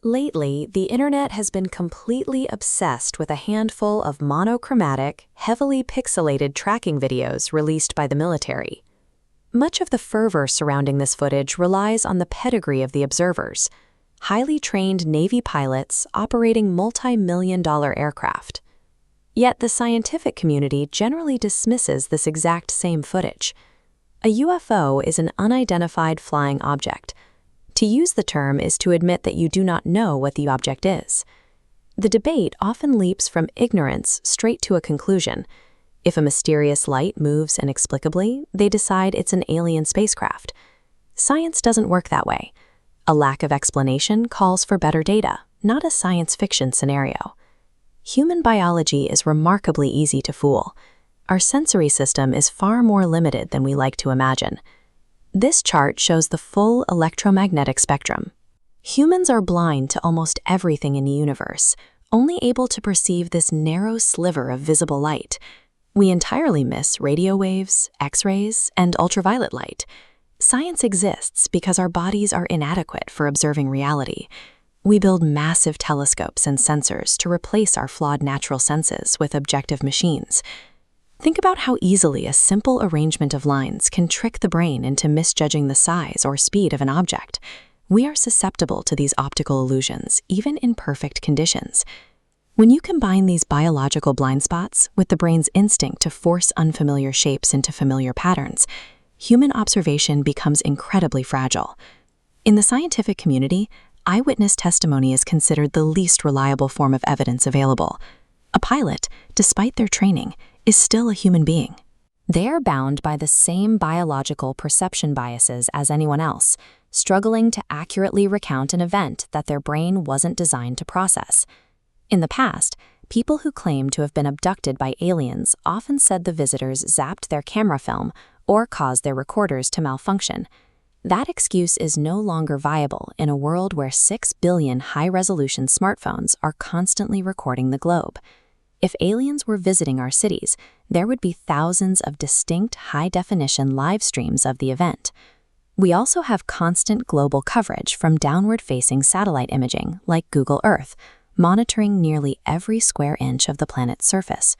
Lately, the internet has been completely obsessed with a handful of monochromatic, heavily pixelated tracking videos released by the military. Much of the fervor surrounding this footage relies on the pedigree of the observers, highly trained Navy pilots operating multi-million-dollar aircraft. Yet the scientific community generally dismisses this exact same footage. A UFO is an unidentified flying object. To use the term is to admit that you do not know what the object is. The debate often leaps from ignorance straight to a conclusion. If a mysterious light moves inexplicably, they decide it's an alien spacecraft. Science doesn't work that way. A lack of explanation calls for better data, not a science fiction scenario. Human biology is remarkably easy to fool. Our sensory system is far more limited than we like to imagine. This chart shows the full electromagnetic spectrum. Humans are blind to almost everything in the universe, only able to perceive this narrow sliver of visible light. We entirely miss radio waves, X-rays, and ultraviolet light. Science exists because our bodies are inadequate for observing reality. We build massive telescopes and sensors to replace our flawed natural senses with objective machines. Think about how easily a simple arrangement of lines can trick the brain into misjudging the size or speed of an object. We are susceptible to these optical illusions, even in perfect conditions. When you combine these biological blind spots with the brain's instinct to force unfamiliar shapes into familiar patterns, human observation becomes incredibly fragile. In the scientific community, eyewitness testimony is considered the least reliable form of evidence available. A pilot, despite their training, is still a human being. They are bound by the same biological perception biases as anyone else, struggling to accurately recount an event that their brain wasn't designed to process. In the past, people who claimed to have been abducted by aliens often said the visitors zapped their camera film or caused their recorders to malfunction. That excuse is no longer viable in a world where 6 billion high-resolution smartphones are constantly recording the globe. If aliens were visiting our cities, there would be thousands of distinct high-definition live streams of the event. We also have constant global coverage from downward-facing satellite imaging like Google Earth, monitoring nearly every square inch of the planet's surface.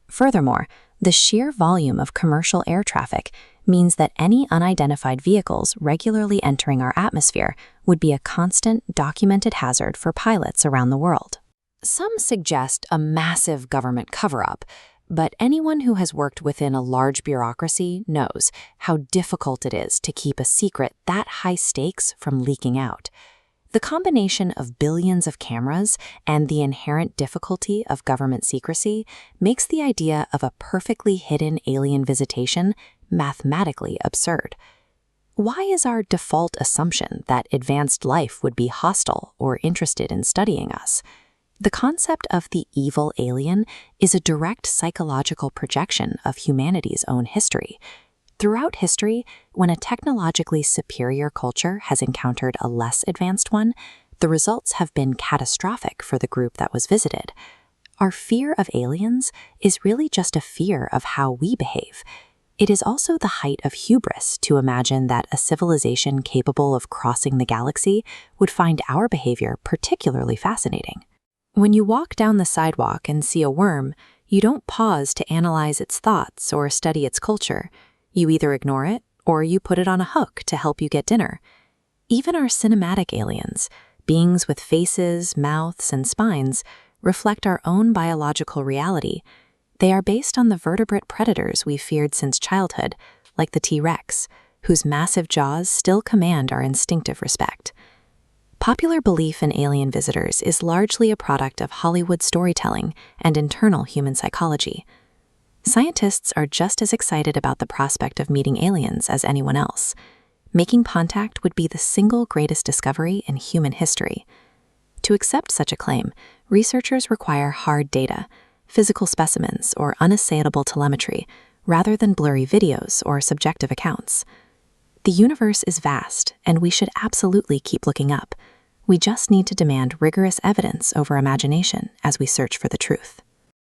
Furthermore, the sheer volume of commercial air traffic means that any unidentified vehicles regularly entering our atmosphere would be a constant, documented hazard for pilots around the world. Some suggest a massive government cover-up, but anyone who has worked within a large bureaucracy knows how difficult it is to keep a secret that high stakes from leaking out. The combination of billions of cameras and the inherent difficulty of government secrecy makes the idea of a perfectly hidden alien visitation mathematically absurd. Why is our default assumption that advanced life would be hostile or interested in studying us? The concept of the evil alien is a direct psychological projection of humanity's own history. Throughout history, when a technologically superior culture has encountered a less advanced one, the results have been catastrophic for the group that was visited. Our fear of aliens is really just a fear of how we behave. It is also the height of hubris to imagine that a civilization capable of crossing the galaxy would find our behavior particularly fascinating. When you walk down the sidewalk and see a worm, you don't pause to analyze its thoughts or study its culture. You either ignore it or you put it on a hook to help you get dinner. Even our cinematic aliens, beings with faces, mouths, and spines, reflect our own biological reality. They are based on the vertebrate predators we've feared since childhood, like the T-Rex, whose massive jaws still command our instinctive respect. Popular belief in alien visitors is largely a product of Hollywood storytelling and internal human psychology. Scientists are just as excited about the prospect of meeting aliens as anyone else. Making contact would be the single greatest discovery in human history. To accept such a claim, researchers require hard data, physical specimens, or unassailable telemetry, rather than blurry videos or subjective accounts. The universe is vast, and we should absolutely keep looking up. We just need to demand rigorous evidence over imagination as we search for the truth.